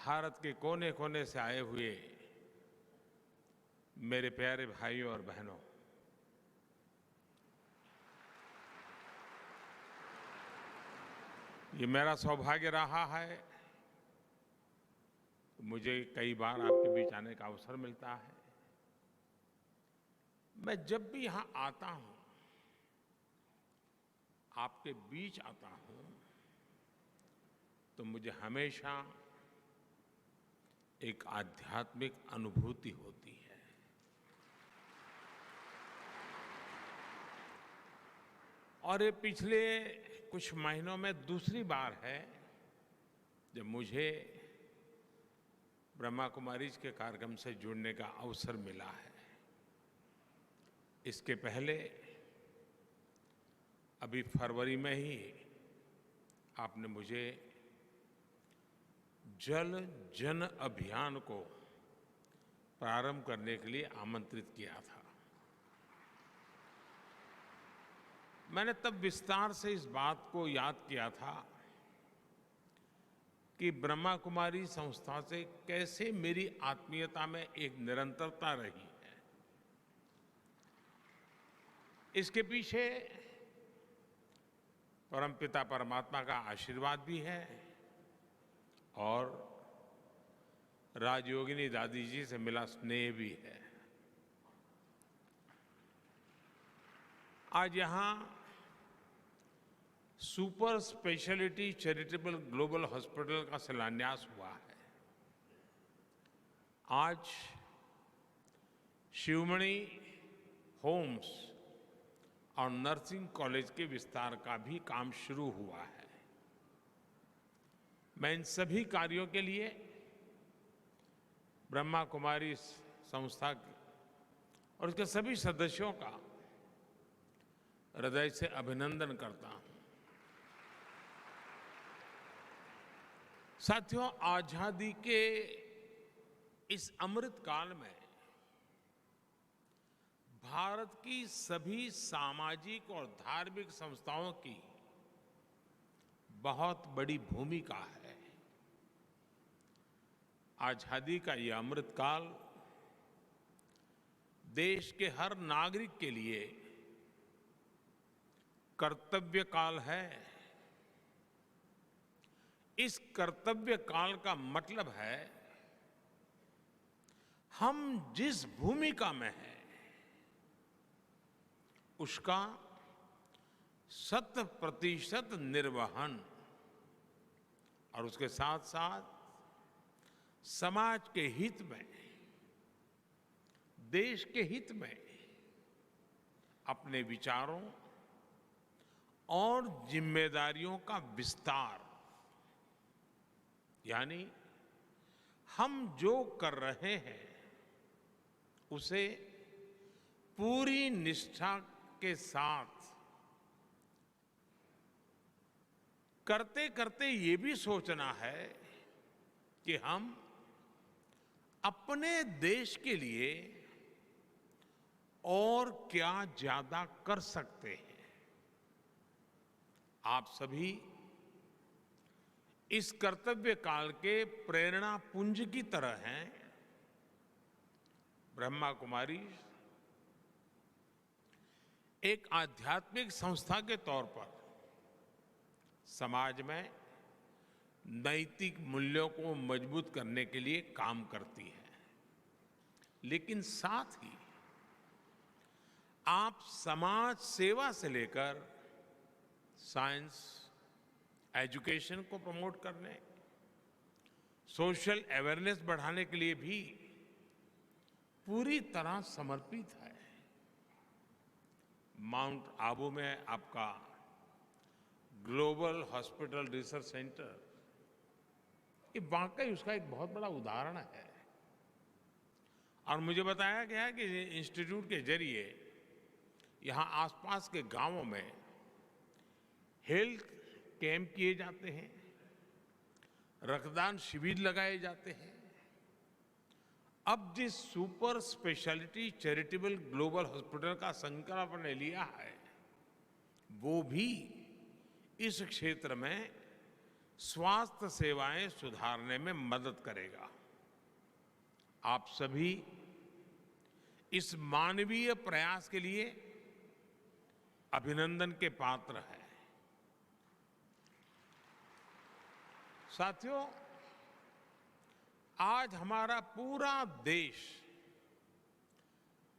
भारत के कोने कोने से आए हुए मेरे प्यारे भाइयों और बहनों, ये मेरा सौभाग्य रहा है कि मुझे कई बार आपके बीच आने का अवसर मिलता है। मैं जब भी यहाँ आता हूँ, आपके बीच आता हूँ, तो मुझे हमेशा एक आध्यात्मिक अनुभूति होती है। और ये पिछले कुछ महीनों में दूसरी बार है जब मुझे ब्रह्मा कुमारीज के कार्यक्रम से जुड़ने का अवसर मिला है। इसके पहले अभी फरवरी में ही आपने मुझे जल जन अभियान को प्रारंभ करने के लिए आमंत्रित किया था। मैंने तब विस्तार से इस बात को याद किया था कि ब्रह्मा कुमारी संस्था से कैसे मेरी आत्मीयता में एक निरंतरता रही है। इसके पीछे परमपिता परमात्मा का आशीर्वाद भी है और राजयोगिनी दादी जी से मिला स्नेह भी है। आज यहाँ super speciality charitable global hospital का शिलान्यास हुआ है। आज शिवमणि होम्स और नर्सिंग कॉलेज के विस्तार का भी काम शुरू हुआ है। मैं इन सभी कार्यों के लिए ब्रह्मा कुमारी संस्था और उसके सभी सदस्यों का हृदय से अभिनंदन करता हूं। साथियों, आजादी के इस अमृत काल में भारत की सभी सामाजिक और धार्मिक संस्थाओं की बहुत बड़ी भूमिका है। आजादी का ये अमृत काल देश के हर नागरिक के लिए कर्तव्य काल है। इस कर्तव्य काल का मतलब है हम जिस भूमिका में हैं उसका 100% निर्वहन और उसके साथ साथ समाज के हित में, देश के हित में अपने विचारों और जिम्मेदारियों का विस्तार, यानी हम जो कर रहे हैं उसे पूरी निष्ठा के साथ करते करते ये भी सोचना है कि हम अपने देश के लिए और क्या ज्यादा कर सकते हैं। आप सभी इस कर्तव्य काल के प्रेरणा पुंज की तरह हैं। ब्रह्मा कुमारी एक आध्यात्मिक संस्था के तौर पर समाज में नैतिक मूल्यों को मजबूत करने के लिए काम करती है, लेकिन साथ ही आप समाज सेवा से लेकर साइंस, एजुकेशन को प्रमोट करने, सोशल अवेयरनेस बढ़ाने के लिए भी पूरी तरह समर्पित है। माउंट आबू में आपका ग्लोबल हॉस्पिटल रिसर्च सेंटर, ये वाकई उसका एक बहुत बड़ा उदाहरण है। और मुझे बताया गया कि इंस्टीट्यूट के जरिए यहाँ आसपास के गांवों में हेल्थ कैंप किए जाते हैं, रक्तदान शिविर लगाए जाते हैं। अब जिस super speciality charitable global hospital का संकल्प ने लिया है, वो भी इस क्षेत्र में स्वास्थ्य सेवाएं सुधारने में मदद करेगा। आप सभी इस मानवीय प्रयास के लिए अभिनंदन के पात्र हैं। साथियों, आज हमारा पूरा देश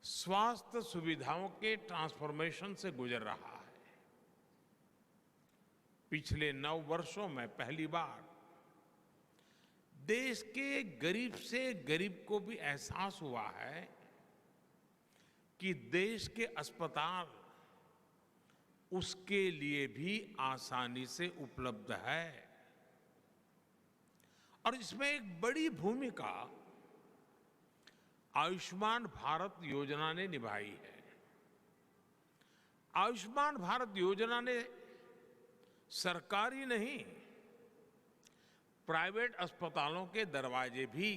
स्वास्थ्य सुविधाओं के ट्रांसफॉर्मेशन से गुजर रहा है। पिछले 9 वर्षों में पहली बार देश के गरीब से गरीब को भी एहसास हुआ है कि देश के अस्पताल उसके लिए भी आसानी से उपलब्ध है। और इसमें एक बड़ी भूमिका आयुष्मान भारत योजना ने निभाई है। आयुष्मान भारत योजना ने सरकारी नहीं, प्राइवेट अस्पतालों के दरवाजे भी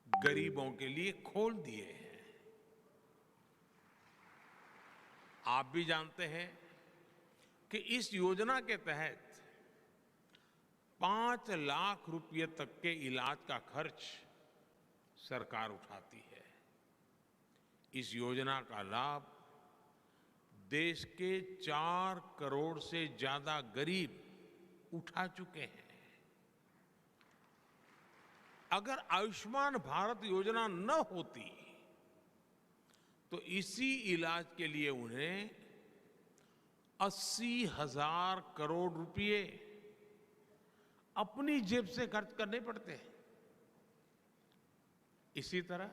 गरीबों के लिए खोल दिए हैं। आप भी जानते हैं कि इस योजना के तहत 5 लाख रुपए तक के इलाज का खर्च सरकार उठाती है। इस योजना का लाभ देश के 4 करोड़ से ज्यादा गरीब उठा चुके हैं। अगर आयुष्मान भारत योजना न होती तो इसी इलाज के लिए उन्हें 80,000 करोड़ रुपए अपनी जेब से खर्च करने पड़ते हैं। इसी तरह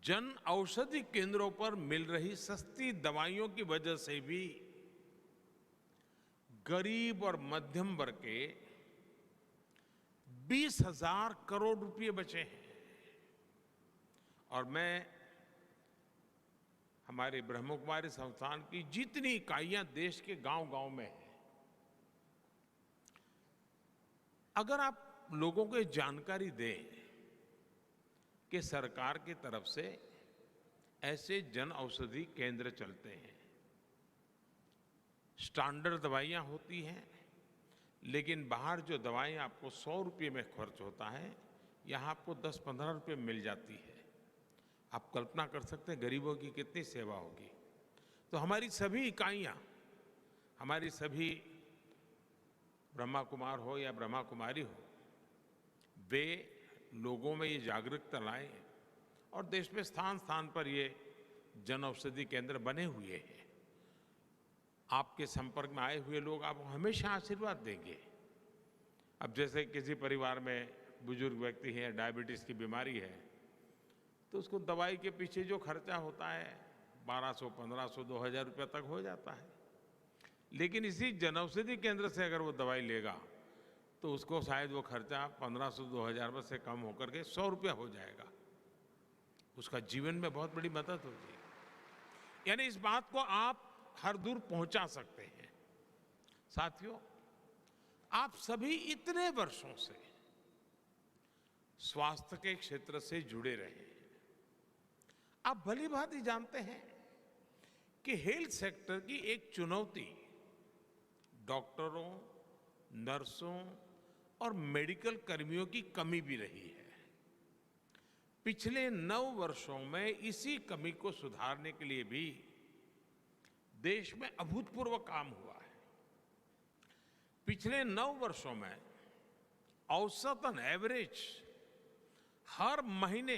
जन औषधि केंद्रों पर मिल रही सस्ती दवाइयों की वजह से भी गरीब और मध्यम वर्ग के 20,000 करोड़ रुपए बचे हैं। और मैं हमारे ब्रह्म कुमारी संस्थान की जितनी इकाइयां देश के गांव-गांव में हैं, अगर आप लोगों को जानकारी दें कि सरकार की तरफ से ऐसे जन औषधि केंद्र चलते हैं, स्टैंडर्ड दवाइयां होती हैं, लेकिन बाहर जो दवाइयां आपको 100 रुपये में खर्च होता है, यहां आपको 10-15 रुपये में मिल जाती है। आप कल्पना कर सकते हैं गरीबों की कितनी सेवा होगी। तो हमारी सभी इकाइयां, हमारी सभी ब्रह्मा कुमार हो या ब्रह्मा कुमारी हो, वे लोगों में ये जागरूकता लाएं। और देश में स्थान स्थान पर ये जन औषधि केंद्र बने हुए हैं। आपके संपर्क में आए हुए लोग आपको हमेशा आशीर्वाद देंगे। अब जैसे किसी परिवार में बुजुर्ग व्यक्ति है, डायबिटीज की बीमारी है, तो उसको दवाई के पीछे जो खर्चा होता है 1200, 1500, 2000 रुपये तक हो जाता है। लेकिन इसी जनऔषधि केंद्र से अगर वो दवाई लेगा तो उसको शायद वो खर्चा 1500, 2000 से कम होकर के 100 रुपया हो जाएगा। उसका जीवन में बहुत बड़ी मदद होगी। यानी इस बात को आप हर दूर पहुंचा सकते हैं। साथियों, आप सभी इतने वर्षों से स्वास्थ्य के क्षेत्र से जुड़े रहे हैं। आप भली भांति जानते हैं कि हेल्थ सेक्टर की एक चुनौती डॉक्टरों, नर्सों और मेडिकल कर्मियों की कमी भी रही है। पिछले 9 वर्षों में इसी कमी को सुधारने के लिए भी देश में अभूतपूर्व काम हुआ है। पिछले 9 वर्षों में औसतन एवरेज हर महीने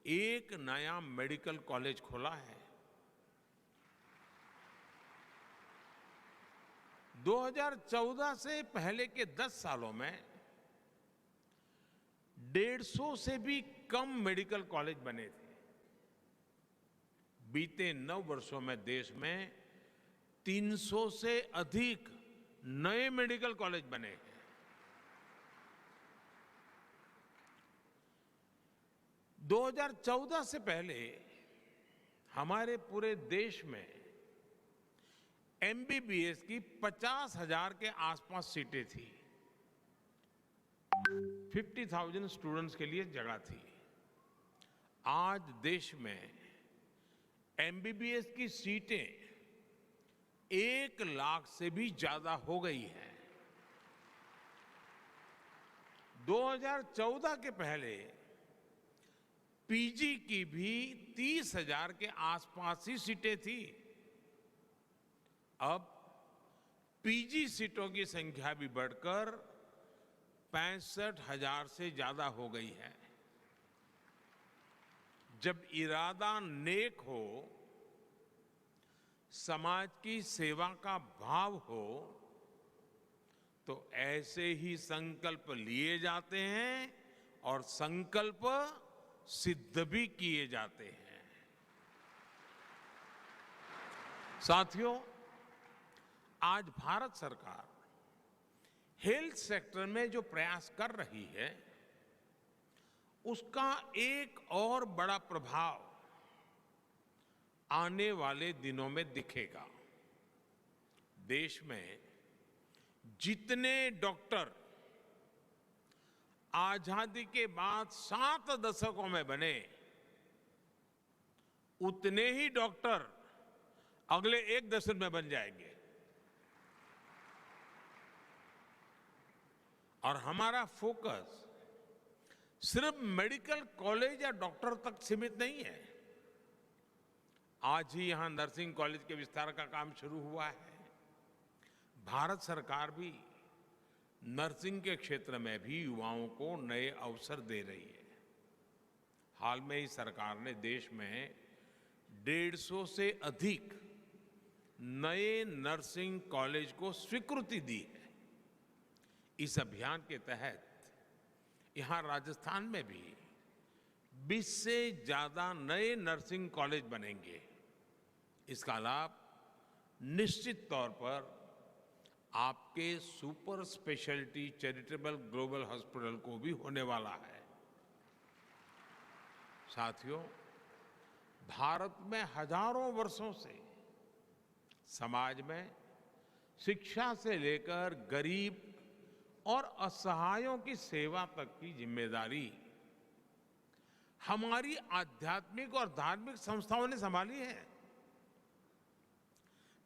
एक नया मेडिकल कॉलेज खोला है। 2014 से पहले के 10 सालों में 150 से भी कम मेडिकल कॉलेज बने थे। बीते 9 वर्षों में देश में 300 से अधिक नए मेडिकल कॉलेज बने हैं। - 2014 से पहले हमारे पूरे देश में एमबीबीएस की 50,000 के आसपास सीटें थी। 50,000 स्टूडेंट्स के लिए जगह थी। आज देश में एमबीबीएस की सीटें 1 लाख से भी ज्यादा हो गई हैं। 2014 के पहले पीजी की भी 30,000 के आसपास ही सीटें थी। अब पीजी सीटों की संख्या भी बढ़कर 65,000 से ज्यादा हो गई है। जब इरादा नेक हो, समाज की सेवा का भाव हो, तो ऐसे ही संकल्प लिए जाते हैं और संकल्प सिद्ध भी किए जाते हैं। साथियों, आज भारत सरकार हेल्थ सेक्टर में जो प्रयास कर रही है, उसका एक और बड़ा प्रभाव आने वाले दिनों में दिखेगा। देश में जितने डॉक्टर आजादी के बाद 7 दशकों में बने, उतने ही डॉक्टर अगले 1 दशक में बन जाएंगे। और हमारा फोकस सिर्फ मेडिकल कॉलेज या डॉक्टर तक सीमित नहीं है। आज ही यहां नर्सिंग कॉलेज के विस्तार का काम शुरू हुआ है। भारत सरकार भी नर्सिंग के क्षेत्र में भी युवाओं को नए अवसर दे रही है। हाल में ही सरकार ने देश में 150 से अधिक नए नर्सिंग कॉलेज को स्वीकृति दी है। इस अभियान के तहत यहां राजस्थान में भी 20 से ज्यादा नए नर्सिंग कॉलेज बनेंगे। इसका लाभ निश्चित तौर पर आपके super speciality charitable global hospital को भी होने वाला है। साथियों, भारत में हजारों वर्षों से समाज में शिक्षा से लेकर गरीब और असहायों की सेवा तक की जिम्मेदारी हमारी आध्यात्मिक और धार्मिक संस्थाओं ने संभाली है।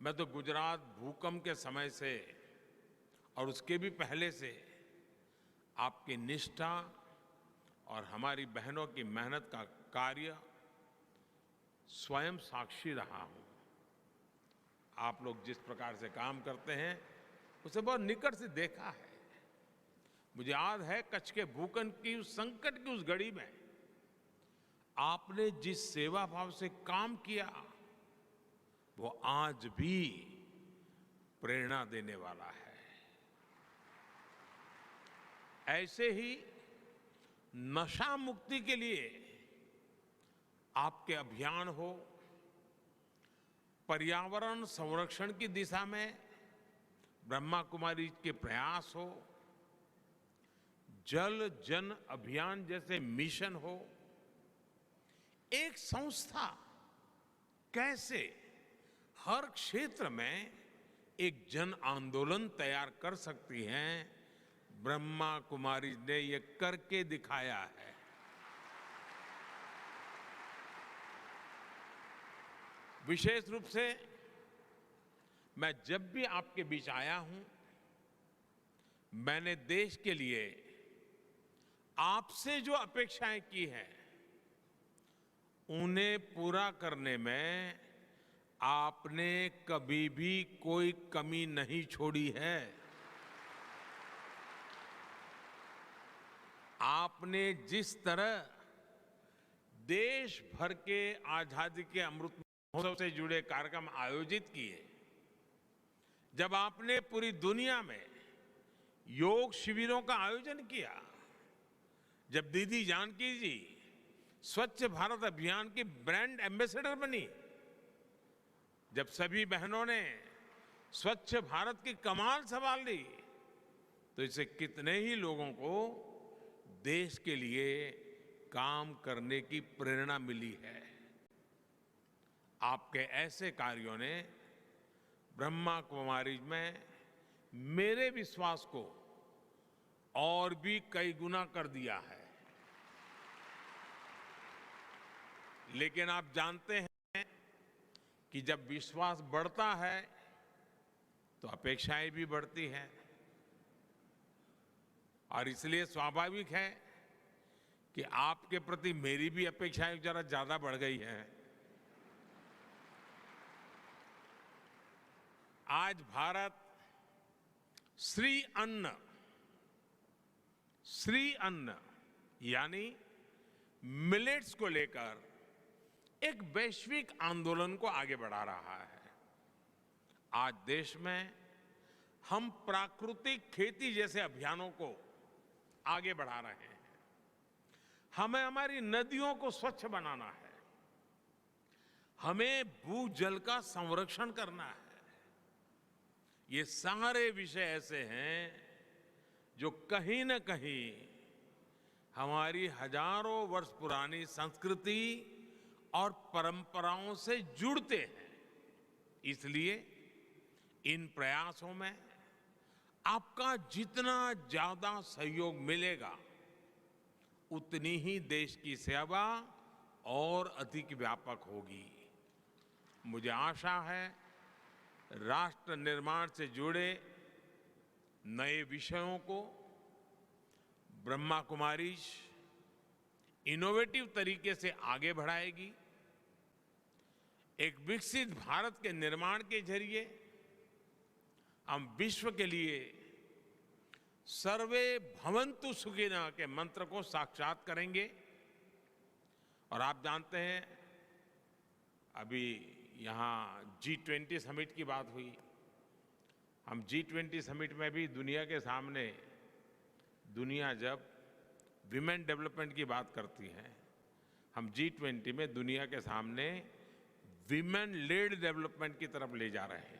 मैं तो गुजरात भूकंप के समय से और उसके भी पहले से आपकी निष्ठा और हमारी बहनों की मेहनत का कार्य स्वयं साक्षी रहा हूं। आप लोग जिस प्रकार से काम करते हैं, उसे बहुत निकट से देखा है। मुझे याद है कच्छ के भूकंप की उस संकट की उस घड़ी में आपने जिस सेवा भाव से काम किया, वो आज भी प्रेरणा देने वाला है। ऐसे ही नशा मुक्ति के लिए आपके अभियान हो, पर्यावरण संरक्षण की दिशा में ब्रह्मा कुमारी के प्रयास हो, जल जन अभियान जैसे मिशन हो, एक संस्था कैसे हर क्षेत्र में एक जन आंदोलन तैयार कर सकती है, ब्रह्मा कुमारी ने ये करके दिखाया है। विशेष रूप से मैं जब भी आपके बीच आया हूं, मैंने देश के लिए आपसे जो अपेक्षाएं की हैं, उन्हें पूरा करने में आपने कभी भी कोई कमी नहीं छोड़ी है। आपने जिस तरह देश भर के आजादी के अमृत महोत्सव से जुड़े कार्यक्रम आयोजित किए, जब आपने पूरी दुनिया में योग शिविरों का आयोजन किया, जब दीदी जानकी जी स्वच्छ भारत अभियान की ब्रांड एम्बेसडर बनी, जब सभी बहनों ने स्वच्छ भारत की कमान संभाल ली, तो इससे कितने ही लोगों को देश के लिए काम करने की प्रेरणा मिली है। आपके ऐसे कार्यों ने ब्रह्मा कुमारी में मेरे विश्वास को और भी कई गुना कर दिया है। लेकिन आप जानते हैं कि जब विश्वास बढ़ता है तो अपेक्षाएं भी बढ़ती हैं। और इसलिए स्वाभाविक है कि आपके प्रति मेरी भी अपेक्षाएं जरा ज्यादा बढ़ गई हैं। आज भारत श्री अन्न यानी मिलेट्स को लेकर एक वैश्विक आंदोलन को आगे बढ़ा रहा है। आज देश में हम प्राकृतिक खेती जैसे अभियानों को आगे बढ़ा रहे हैं। हमें हमारी नदियों को स्वच्छ बनाना है। हमें भूजल का संरक्षण करना है। ये सारे विषय ऐसे हैं जो कहीं न कहीं हमारी हजारों वर्ष पुरानी संस्कृति और परंपराओं से जुड़ते हैं। इसलिए इन प्रयासों में आपका जितना ज्यादा सहयोग मिलेगा, उतनी ही देश की सेवा और अधिक व्यापक होगी। मुझे आशा है राष्ट्र निर्माण से जुड़े नए विषयों को ब्रह्मा कुमारीज इनोवेटिव तरीके से आगे बढ़ाएगी। एक विकसित भारत के निर्माण के जरिए हम विश्व के लिए सर्वे भवन्तु सुखिनः के मंत्र को साक्षात करेंगे। और आप जानते हैं, अभी यहाँ G20 समिट की बात हुई। हम G20 समिट में भी दुनिया के सामने, दुनिया जब विमेन डेवलपमेंट की बात करती है, हम G20 में दुनिया के सामने विमेन लेड डेवलपमेंट की तरफ ले जा रहे हैं।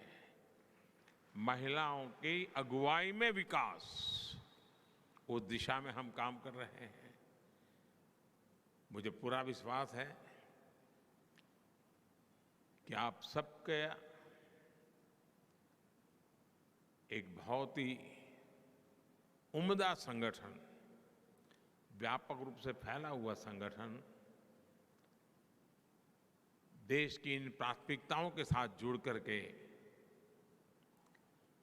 महिलाओं की अगुवाई में विकास, उस दिशा में हम काम कर रहे हैं। मुझे पूरा विश्वास है कि आप सबके एक बहुत ही उम्दा संगठन, व्यापक रूप से फैला हुआ संगठन देश की इन प्राथमिकताओं के साथ जुड़ करके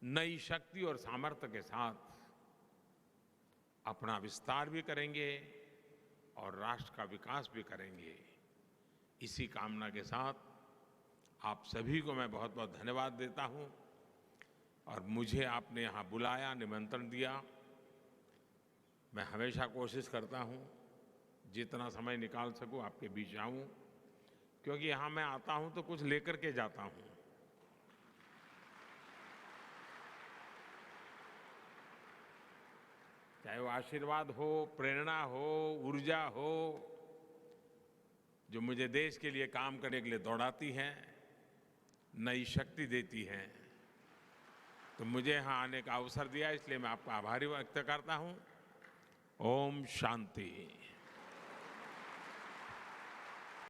नई शक्ति और सामर्थ्य के साथ अपना विस्तार भी करेंगे और राष्ट्र का विकास भी करेंगे। इसी कामना के साथ आप सभी को मैं बहुत बहुत धन्यवाद देता हूं। और मुझे आपने यहाँ बुलाया, निमंत्रण दिया। मैं हमेशा कोशिश करता हूँ जितना समय निकाल सकूँ आपके बीच आऊँ, क्योंकि यहाँ मैं आता हूँ तो कुछ लेकर के जाता हूँ। चाहे वो आशीर्वाद हो, प्रेरणा हो, ऊर्जा हो, जो मुझे देश के लिए काम करने के लिए दौड़ाती है, नई शक्ति देती है। तो मुझे यहाँ आने का अवसर दिया, इसलिए मैं आपका आभारी व्यक्त करता हूँ। ओम शांति।